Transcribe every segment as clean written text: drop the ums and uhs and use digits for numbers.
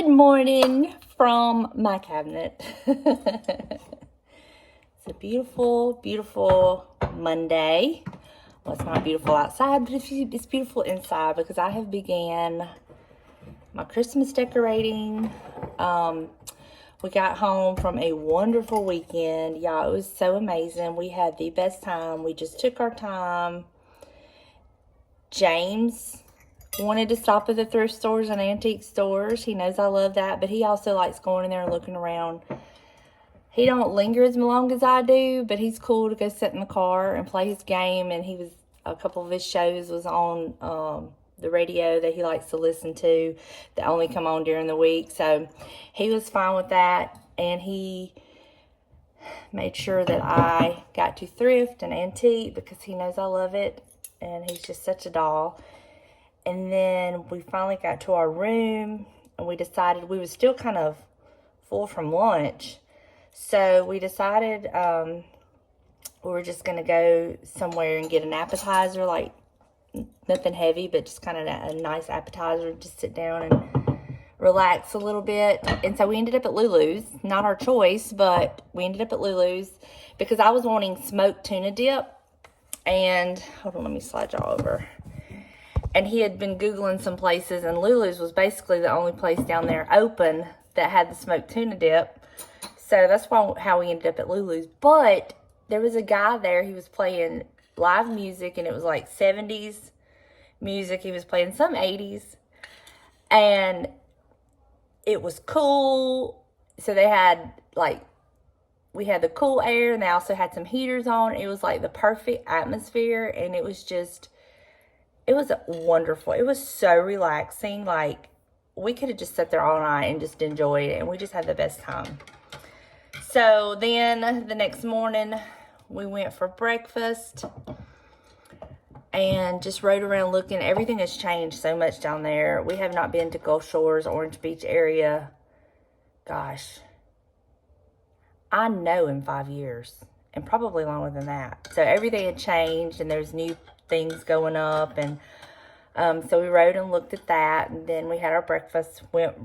Good morning from my cabinet. It's a beautiful, beautiful Monday. Well, it's not beautiful outside, but it's beautiful inside because I have began my Christmas decorating. We got home from a wonderful weekend. Y'all, it was so amazing. We had the best time. We just took our time. James wanted to stop at the thrift stores and antique stores. He knows I love that, but he also likes going in there and looking around. He don't linger as long as I do, but he's cool to go sit in the car and play his game. And a couple of his shows was on the radio that he likes to listen to that only come on during the week. So he was fine with that, and he made sure that I got to thrift and antique because he knows I love it, and he's just such a doll. And then we finally got to our room, and we decided we were still kind of full from lunch. So we decided we were just going to go somewhere and get an appetizer, like nothing heavy, but just kind of a nice appetizer, just sit down and relax a little bit. And so we ended up at Lulu's. Not our choice, but we ended up at Lulu's because I was wanting smoked tuna dip. And hold on, let me slide y'all over. And he had been Googling some places, and Lulu's was basically the only place down there open that had the smoked tuna dip. So that's how we ended up at Lulu's. But there was a guy there. He was playing live music, and it was like 70s music. He was playing some 80s. And it was cool. So they had, we had the cool air, and they also had some heaters on. It was like the perfect atmosphere, and it was wonderful. It was so relaxing. Like, we could have just sat there all night and just enjoyed it, and we just had the best time. So then the next morning, we went for breakfast and just rode around looking. Everything has changed so much down there. We have not been to Gulf Shores, Orange Beach area. Gosh, I know in 5 years, and probably longer than that. So everything had changed, and there's new things going up, and so we rode and looked at that, and then we had our breakfast, went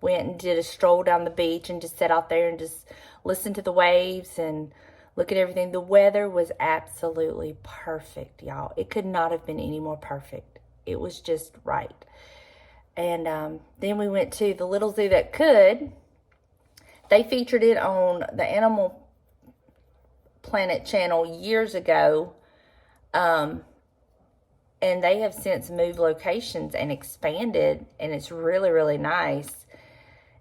and did a stroll down the beach and just sat out there and just listened to the waves and look at everything. The weather was absolutely perfect, y'all. It could not have been any more perfect. It was just right. And then we went to the Little Zoo That Could. They featured it on the Animal Planet channel years ago. And they have since moved locations and expanded, and it's really, really nice.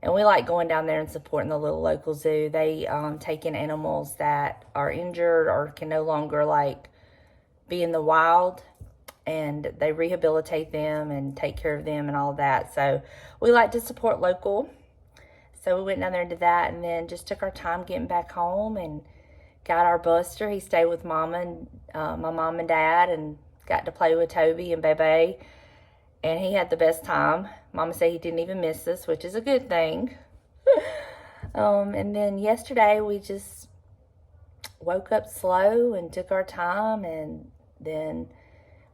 And we like going down there and supporting the little local zoo. They take in animals that are injured or can no longer be in the wild, and they rehabilitate them and take care of them and all of that. So we like to support local. So we went down there and did that, and then just took our time getting back home and got our Buster. He stayed with Mama and my mom and dad, and got to play with Toby and Bebe, and he had the best time. Mama said he didn't even miss us, which is a good thing. And then yesterday we just woke up slow and took our time, and then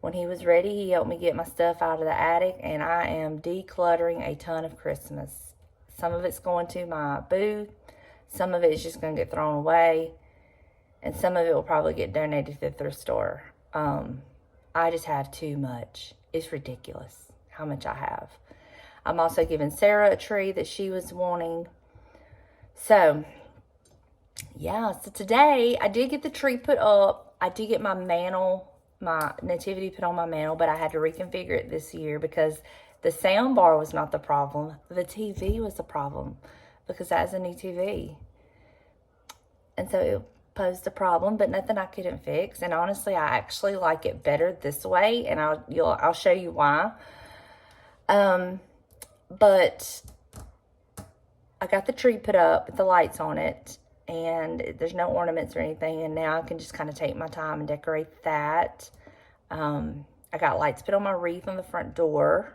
when he was ready, he helped me get my stuff out of the attic, and I am decluttering a ton of Christmas. Some of it's going to my booth, some of it is just going to get thrown away, and some of it will probably get donated to the thrift store. I just have too much. It's ridiculous how much I have. I'm also giving Sarah a tree that she was wanting. So, yeah. So today, I did get the tree put up. I did get my mantle, my nativity put on my mantle, but I had to reconfigure it this year because the sound bar was not the problem. The TV was the problem because that's a new TV. And so it posed a problem, but nothing I couldn't fix. And honestly, I actually like it better this way, and I'll show you why. But I got the tree put up with the lights on it, and there's no ornaments or anything, and now I can just kind of take my time and decorate that. I got lights put on my wreath on the front door.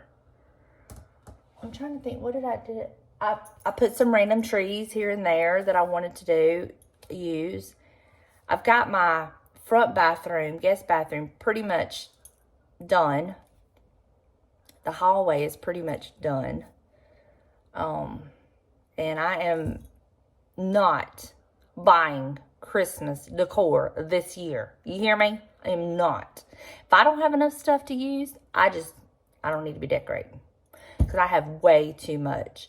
I'm trying to think, what did I do? I put some random trees here and there that I wanted to use. I've got my front bathroom, guest bathroom, pretty much done. The hallway is pretty much done. And I am not buying Christmas decor this year. You hear me? I am not. If I don't have enough stuff to use, I don't need to be decorating. Because I have way too much.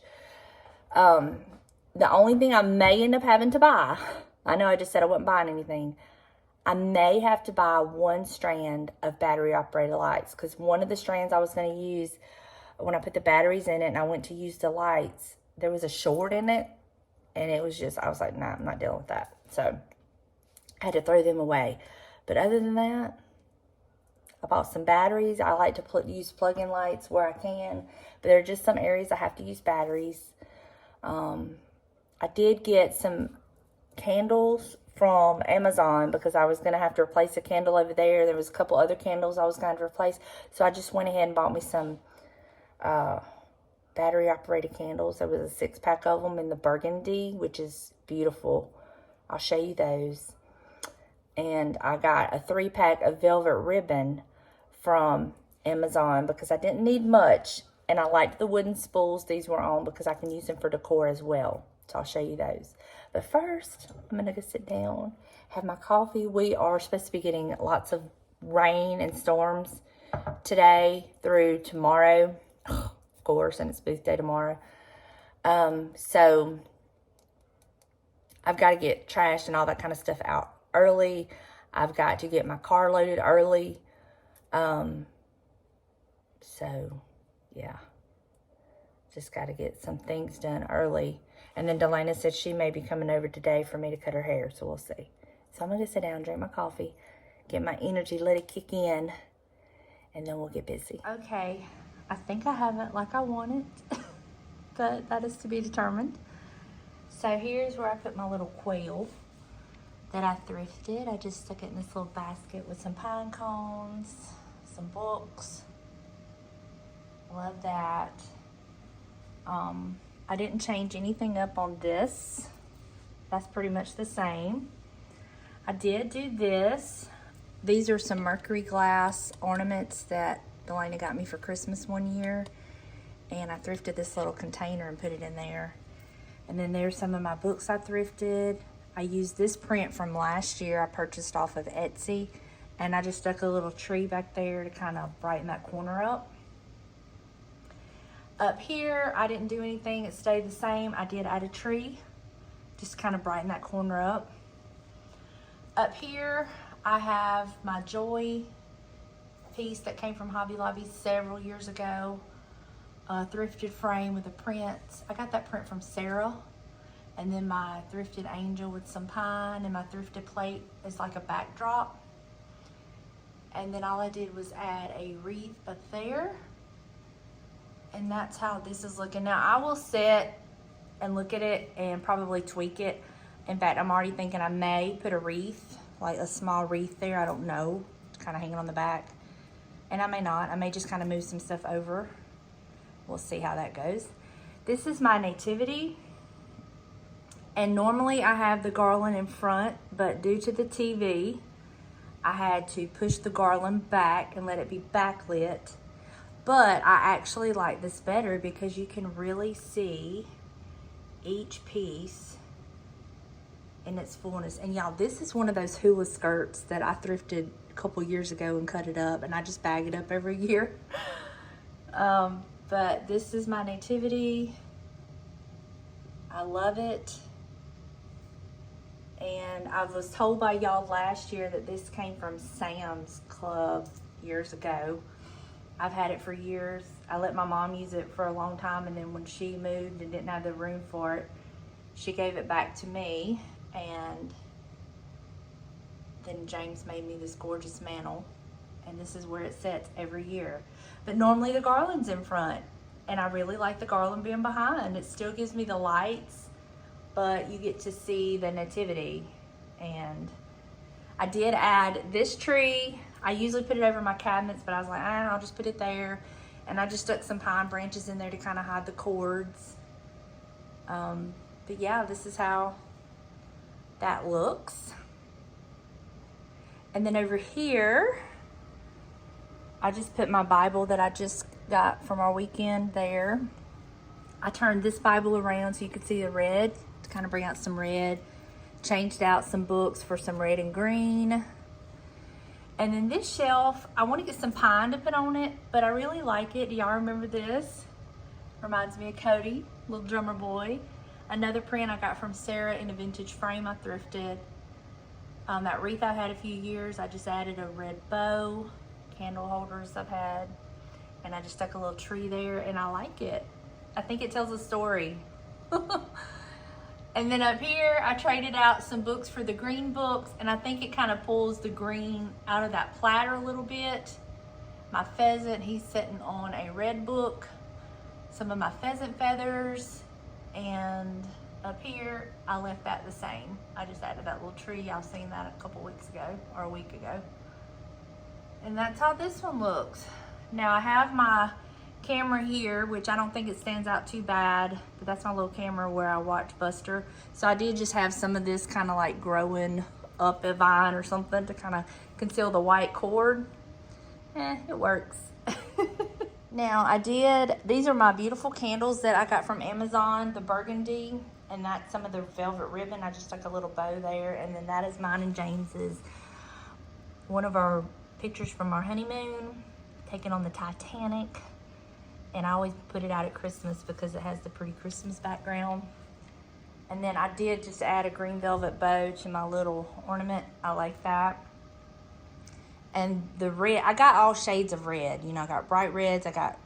The only thing I may end up having to buy, I know I just said I wasn't buying anything. I may have to buy one strand of battery operated lights. Because one of the strands I was going to use, when I put the batteries in it and I went to use the lights, there was a short in it. And it was just, I was like, nah, I'm not dealing with that. So I had to throw them away. But other than that, I bought some batteries. I like to use plug-in lights where I can. But there are just some areas I have to use batteries. I did get some candles from Amazon because I was going to have to replace a candle over there. There was a couple other candles I was going to replace. So I just went ahead and bought me some battery operated candles. There was a 6-pack of them in the burgundy, which is beautiful. I'll show you those. And I got a 3-pack of velvet ribbon from Amazon because I didn't need much. And I liked the wooden spools these were on because I can use them for decor as well. So I'll show you those. But first, I'm going to go sit down, have my coffee. We are supposed to be getting lots of rain and storms today through tomorrow. Of course, and it's booth day tomorrow. So I've got to get trash and all that kind of stuff out early. I've got to get my car loaded early. So yeah, just got to get some things done early. And then Delana said she may be coming over today for me to cut her hair, so we'll see. So I'm going to sit down, drink my coffee, get my energy, let it kick in, and then we'll get busy. Okay, I think I have it like I want it, but that is to be determined. So here's where I put my little quill that I thrifted. I just stuck it in this little basket with some pine cones, some books. Love that. I didn't change anything up on this. That's pretty much the same. I did do this. These are some mercury glass ornaments that Delana got me for Christmas one year. And I thrifted this little container and put it in there. And then there's some of my books I thrifted. I used this print from last year I purchased off of Etsy. And I just stuck a little tree back there to kind of brighten that corner up. Up here, I didn't do anything. It stayed the same. I did add a tree, just kind of brighten that corner up. Up here, I have my Joy piece that came from Hobby Lobby several years ago. A thrifted frame with a print. I got that print from Sarah. And then my thrifted angel with some pine, and my thrifted plate is like a backdrop. And then all I did was add a wreath up there. And that's how this is looking. Now, I will sit and look at it and probably tweak it. In fact, I'm already thinking I may put a wreath, like a small wreath there. I don't know. It's kind of hanging on the back. And I may not. I may just kind of move some stuff over. We'll see how that goes. This is my nativity. And normally I have the garland in front, but due to the TV, I had to push the garland back and let it be backlit. But I actually like this better because you can really see each piece in its fullness. And y'all, this is one of those hula skirts that I thrifted a couple years ago and cut it up, and I just bag it up every year. But this is my nativity. I love it. And I was told by y'all last year that this came from Sam's Club years ago. I've had it for years. I let my mom use it for a long time, and then when she moved and didn't have the room for it, she gave it back to me, and then James made me this gorgeous mantle, and this is where it sits every year. But normally the garland's in front, and I really like the garland being behind. It still gives me the lights, but you get to see the nativity. And I did add this tree. I usually put it over my cabinets, but I was like, I'll just put it there. And I just stuck some pine branches in there to kind of hide the cords. But yeah, this is how that looks. And then over here, I just put my Bible that I just got from our weekend there. I turned this Bible around so you could see the red, to kind of bring out some red. Changed out some books for some red and green. And then this shelf, I want to get some pine to put on it, but I really like it. Do y'all remember this? Reminds me of Cody, little drummer boy. Another print I got from Sarah in a vintage frame I thrifted. That wreath I had a few years, I just added a red bow, candle holders I've had, and I just stuck a little tree there, and I like it. I think it tells a story. And then up here, I traded out some books for the green books, and I think it kind of pulls the green out of that platter a little bit. My pheasant, he's sitting on a red book. Some of my pheasant feathers, and up here, I left that the same. I just added that little tree. Y'all seen that a couple weeks ago, or a week ago. And that's how this one looks. Now I have my camera here, which I don't think it stands out too bad, but that's my little camera where I watch Buster. So I did just have some of this kind of like growing up a vine or something to kind of conceal the white cord. It works. Now these are my beautiful candles that I got from Amazon, the burgundy, and that's some of the velvet ribbon. I just stuck a little bow there, and then that is mine and James's. One of our pictures from our honeymoon, taken on the Titanic. And I always put it out at Christmas because it has the pretty Christmas background. And then I did just add a green velvet bow to my little ornament. I like that. And the red, I got all shades of red. You know, I got bright reds, I got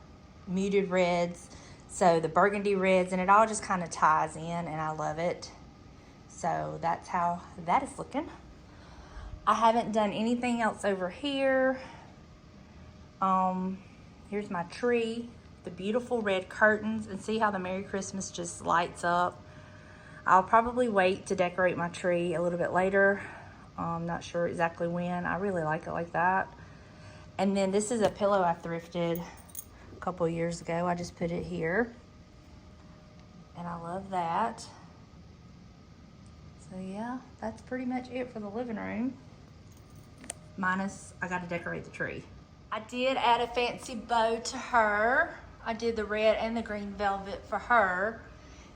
muted reds, so the burgundy reds, and it all just kind of ties in, and I love it. So that's how that is looking. I haven't done anything else over here. Here's my tree. The beautiful red curtains, and see how the Merry Christmas just lights up. I'll probably wait to decorate my tree a little bit later. I'm not sure exactly when. I really like it like that. And then this is a pillow I thrifted a couple years ago. I just put it here, and I love that. So yeah, that's pretty much it for the living room. Minus, I got to decorate the tree. I did add a fancy bow to her. I did the red and the green velvet for her,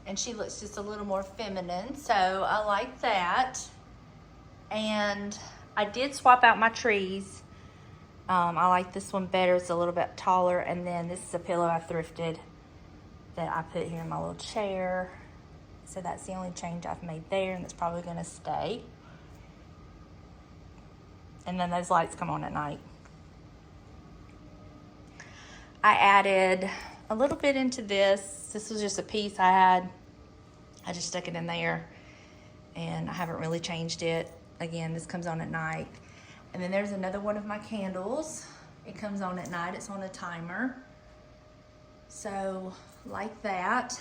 and she looks just a little more feminine, so I like that. And I did swap out my trees. I like this one better. It's a little bit taller, and then this is a pillow I thrifted that I put here in my little chair. So that's the only change I've made there, and it's probably gonna stay. And then those lights come on at night. I added a little bit into this. This was just a piece I had. I just stuck it in there, and I haven't really changed it. Again, this comes on at night. And then there's another one of my candles. It comes on at night. It's on a timer. So, like that.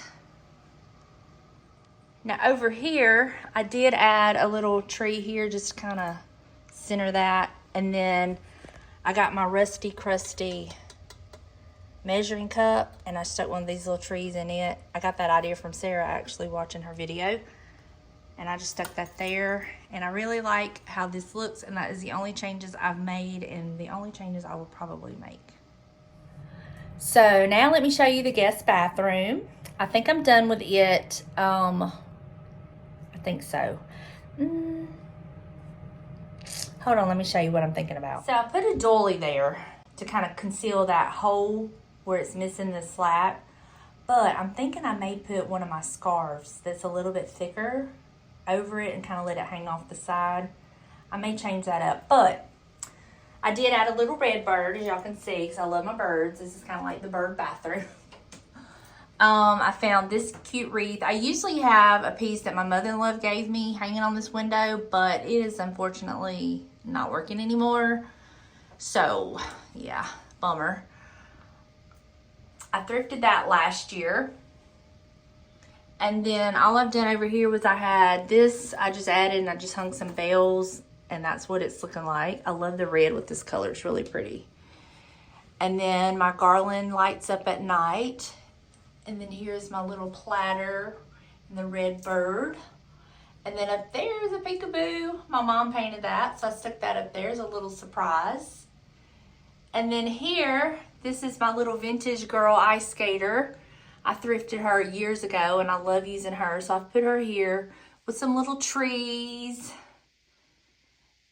Now over here, I did add a little tree here just to kind of center that. And then I got my rusty, crusty measuring cup, and I stuck one of these little trees in it. I got that idea from Sarah, actually, watching her video. And I just stuck that there. And I really like how this looks, and that is the only changes I've made and the only changes I will probably make. So now let me show you the guest bathroom. I think I'm done with it. I think so. Hold on, let me show you what I'm thinking about. So I put a doily there to kind of conceal that hole where it's missing the slat. But I'm thinking I may put one of my scarves that's a little bit thicker over it and kind of let it hang off the side. I may change that up, but I did add a little red bird, as y'all can see, because I love my birds. This is kind of like the bird bathroom. I found this cute wreath. I usually have a piece that my mother-in-law gave me hanging on this window, but it is unfortunately not working anymore. So, yeah, bummer. I thrifted that last year. And then all I've done over here was I had this, I just added and I just hung some bells, and that's what it's looking like. I love the red with this color, it's really pretty. And then my garland lights up at night. And then here's my little platter and the red bird. And then up there is a peekaboo. My mom painted that, so I stuck that up there as a little surprise. And then here, This is my little vintage girl ice skater. I thrifted her years ago and I love using her. So I've put her here with some little trees.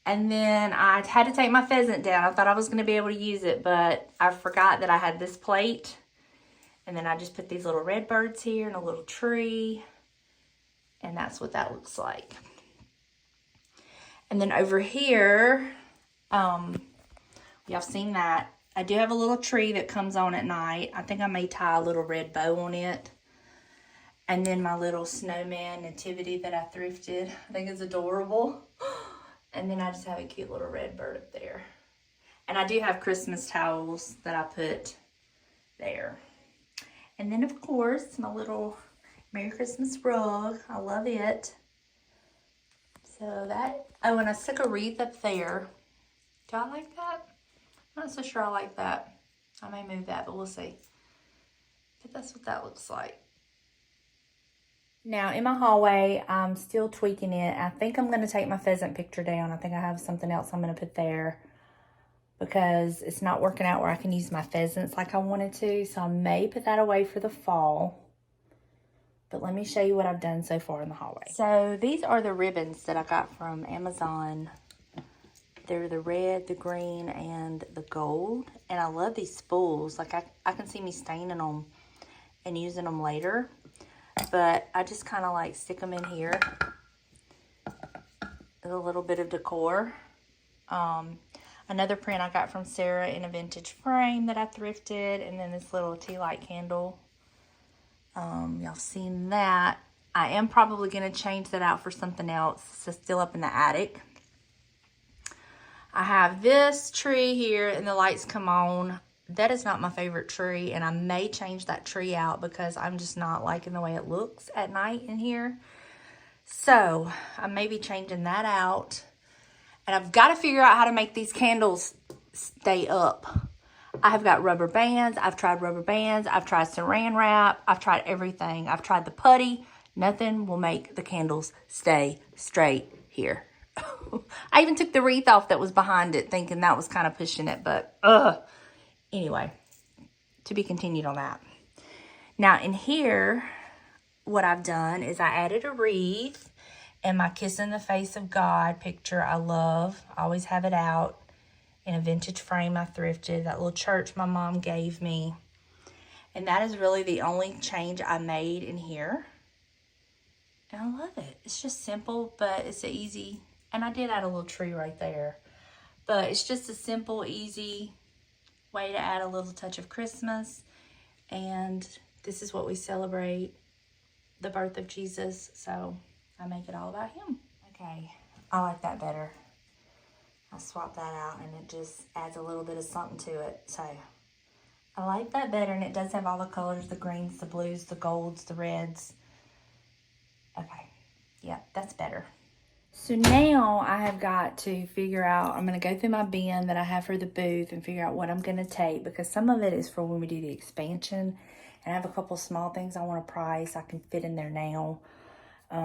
And then I had to take my pheasant down. I thought I was going to be able to use it, but I forgot that I had this plate. And then I just put these little red birds here and a little tree. And that's what that looks like. And then over here, y'all seen that. I do have a little tree that comes on at night. I think I may tie a little red bow on it. And then my little snowman nativity that I thrifted. I think it's adorable. And then I just have a cute little red bird up there. And I do have Christmas towels that I put there. And then, of course, my little Merry Christmas rug. I love it. So that, oh, and I stuck a wreath up there. Do I like that? I'm not so sure I like that. I may move that, but we'll see. But that's what that looks like. Now, in my hallway, I'm still tweaking it. I think I'm going to take my pheasant picture down. I think I have something else I'm going to put there because it's not working out where I can use my pheasants like I wanted to. So I may put that away for the fall. But let me show you what I've done so far in the hallway. So these are the ribbons that I got from Amazon. They're the red, the green, and the gold. And I love these spools. Like I can see me staining them and using them later. But I just kind of like stick them in here. With a little bit of decor. Another print I got from Sarah in a vintage frame that I thrifted. And then this little tea light candle. Y'all seen that. I am probably going to change that out for something else. It's still up in the attic. I have this tree here and the lights come on. That is not my favorite tree, and I may change that tree out because I'm just not liking the way it looks at night in here. So I may be changing that out. And I've got to figure out how to make these candles stay up. I have got rubber bands. I've tried rubber bands. I've tried saran wrap. I've tried everything. I've tried the putty. Nothing will make the candles stay straight here. I even took the wreath off that was behind it, thinking that was kind of pushing it, but anyway, to be continued on that. Now in here, what I've done is I added a wreath and my Kiss in the Face of God picture I love. I always have it out in a vintage frame I thrifted, that little church my mom gave me. And that is really the only change I made in here. And I love it. It's just simple, but it's easy. And I did add a little tree right there. But it's just a simple, easy way to add a little touch of Christmas. And this is what we celebrate, the birth of Jesus. So I make it all about him. Okay, I like that better. I swap that out and it just adds a little bit of something to it. So I like that better, and it does have all the colors, the greens, the blues, the golds, the reds. Okay, yeah, that's better. So now I have got to figure out, I'm going to go through my bin that I have for the booth and figure out what I'm going to take, because some of it is for when we do the expansion. And I have a couple small things I want to price. I can fit in there now. So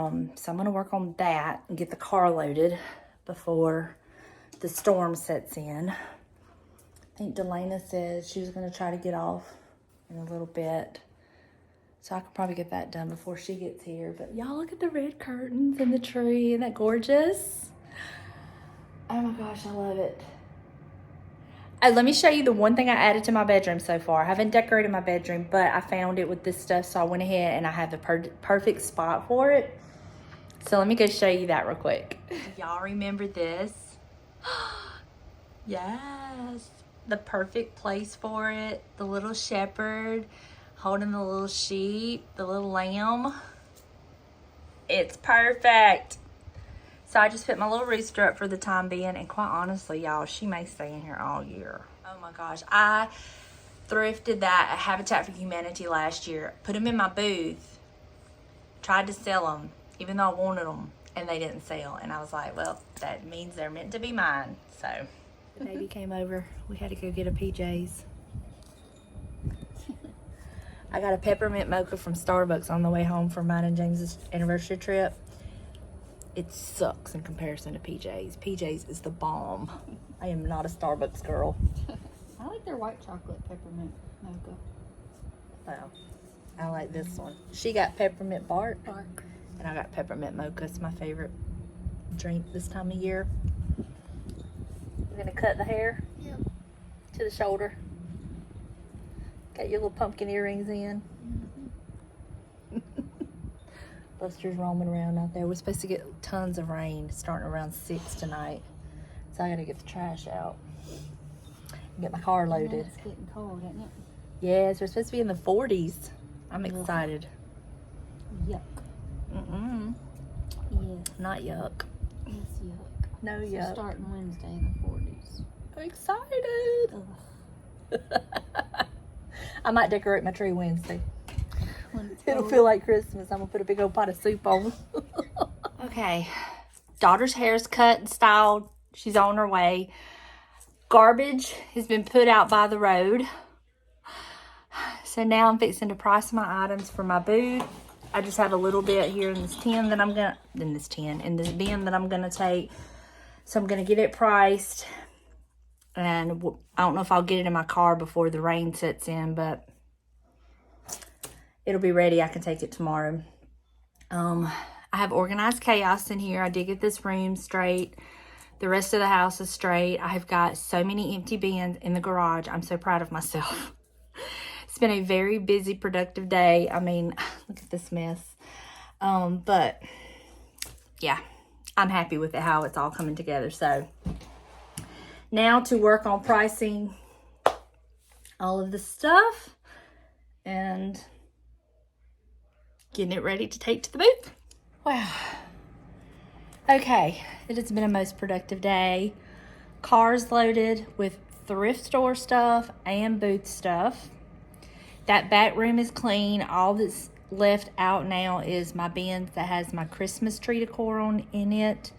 I'm going to work on that and get the car loaded before the storm sets in. I think Delana said she was going to try to get off in a little bit. So I could probably get that done before she gets here. But y'all, look at the red curtains and the tree. Isn't that gorgeous? Oh my gosh, I love it. Let me show you the one thing I added to my bedroom so far. I haven't decorated my bedroom, but I found it with this stuff. So I went ahead and I have the perfect spot for it. So let me go show you that real quick. Y'all remember this? Yes. The perfect place for it. The little shepherd holding the little sheep, the little lamb. It's perfect. So I just put my little rooster up for the time being, and quite honestly, y'all, she may stay in here all year. Oh my gosh, I thrifted that at Habitat for Humanity last year. Put them in my booth. Tried to sell them, even though I wanted them, and they didn't sell. And I was like, well, that means they're meant to be mine. So the baby came over. We had to go get a PJs. I got a peppermint mocha from Starbucks on the way home from mine and James's anniversary trip. It sucks in comparison to PJ's. PJ's is the bomb. I am not a Starbucks girl. I like their white chocolate peppermint mocha. Well, I like this one. She got peppermint bark. And I got peppermint mocha. It's my favorite drink this time of year. We're gonna cut the hair to the shoulder. Got your little pumpkin earrings in. Buster's roaming around out there. We're supposed to get tons of rain starting around 6 tonight. So I gotta get the trash out. Get my car loaded. It's getting cold, isn't it? Yes, we're supposed to be in the 40s. I'm excited. Yuck. Mm-mm. Yes. Not yuck. Yes, yuck. No So yuck. starting Wednesday in the 40s. I'm excited. I might decorate my tree Wednesday. It'll feel like Christmas. I'm gonna put a big old pot of soup on. Okay. Daughter's hair's cut and styled. She's on her way. Garbage has been put out by the road. So now I'm fixing to price my items for my booth. I just have a little bit here in this tin that I'm gonna, in this bin that I'm gonna take. So I'm gonna get it priced. And I don't know if I'll get it in my car before the rain sets in, but it'll be ready. I can take it tomorrow. I have organized chaos in here. I did get this room straight. The rest of the house is straight. I have got so many empty bins in the garage. I'm so proud of myself. It's been a very busy, productive day. I mean, look at this mess. But yeah, I'm happy with it, how it's all coming together. So now to work on pricing all of the stuff and getting it ready to take to the booth. Wow. Okay, it has been a most productive day. Cars loaded with thrift store stuff and booth stuff. That back room is clean. All that's left out now is my bins that has my Christmas tree decor on in it.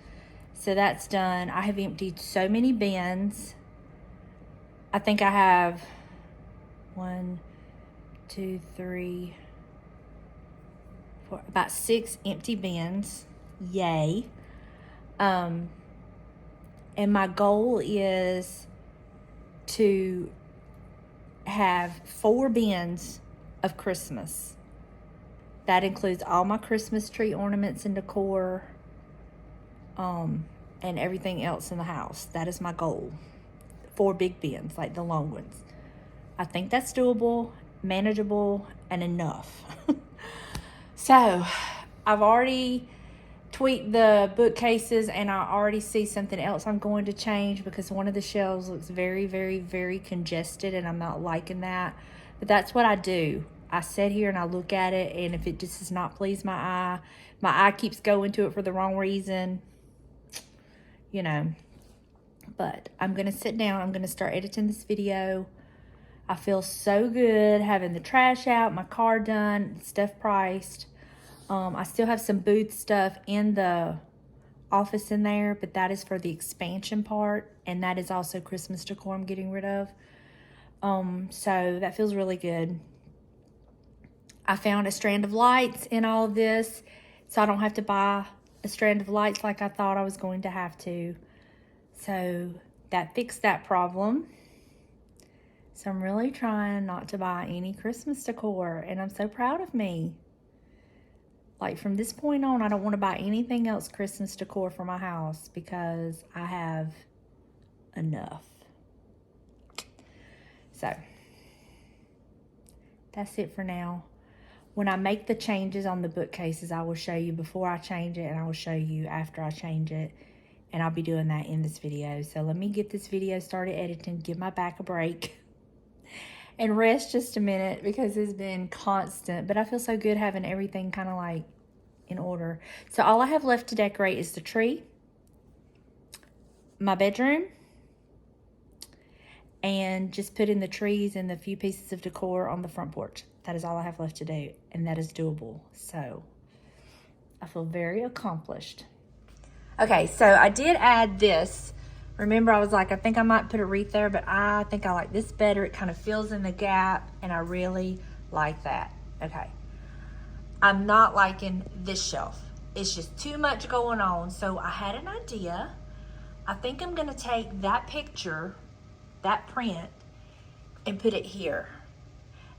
So that's done. I have emptied so many bins. I think I have 1, 2, 3, 4, about 6 empty bins. Yay. And my goal is to have 4 bins of Christmas. That includes all my Christmas tree ornaments and decor, and everything else in the house. That is my goal. 4 big bins, like the long ones. I think that's doable, manageable, and enough. So, I've already tweaked the bookcases, and I already see something else I'm going to change because one of the shelves looks very, very, very congested, and I'm not liking that. But that's what I do. I sit here and I look at it, and if it just does not please my eye keeps going to it for the wrong reason, you know. But I'm going to sit down. I'm going to start editing this video. I feel so good having the trash out, my car done, stuff priced. I still have some booth stuff in the office in there, but that is for the expansion part, and that is also Christmas decor I'm getting rid of. So that feels really good. I found a strand of lights in all of this, so I don't have to buy a strand of lights like I thought I was going to have to. So that fixed that problem. So I'm really trying not to buy any Christmas decor, and I'm so proud of me. Like, from this point on, I don't want to buy anything else Christmas decor for my house because I have enough. So, that's it for now. When I make the changes on the bookcases, I will show you before I change it, and I will show you after I change it. And I'll be doing that in this video. So, let me get this video started editing, give my back a break, and rest just a minute because it's been constant. But I feel so good having everything kind of like in order. So all I have left to decorate is the tree, my bedroom, and just put in the trees and the few pieces of decor on the front porch. That is all I have left to do, and that is doable. So I feel very accomplished. Okay, so I did add this. Remember, I was like, I think I might put a wreath there, but I think I like this better. It kind of fills in the gap, and I really like that. Okay. I'm not liking this shelf. It's just too much going on. So I had an idea. I think I'm going to take that picture, that print, and put it here.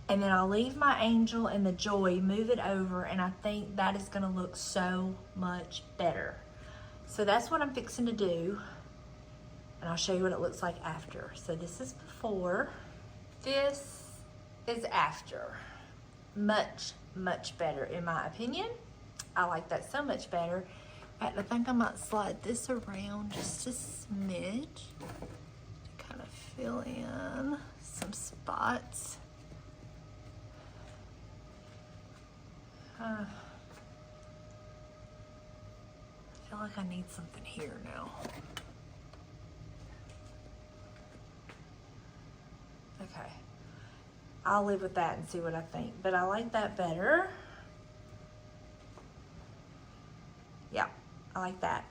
And then I'll leave my angel and the joy, move it over, and I think that is gonna look so much better. So that's what I'm fixing to do. And I'll show you what it looks like after. So this is before. This is after. Much, much better in my opinion. I like that so much better. In fact, I think I might slide this around just a smidge to kind of fill in some spots. I feel like I need something here now. Okay, I'll live with that and see what I think, but I like that better. Yeah, I like that.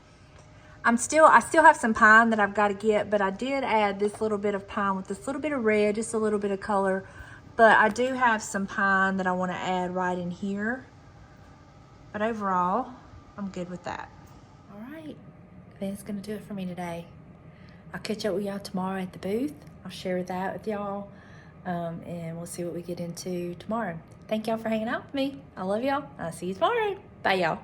I still have some pine that I've got to get, but I did add this little bit of pine with this little bit of red, just a little bit of color. But I do have some pine that I want to add right in here. But overall, I'm good with that. All right, I think it's gonna do it for me today. I'll catch up with y'all tomorrow at the booth. I'll share that with y'all, and we'll see what we get into tomorrow. Thank y'all for hanging out with me. I love y'all. I'll see you tomorrow. Bye, y'all.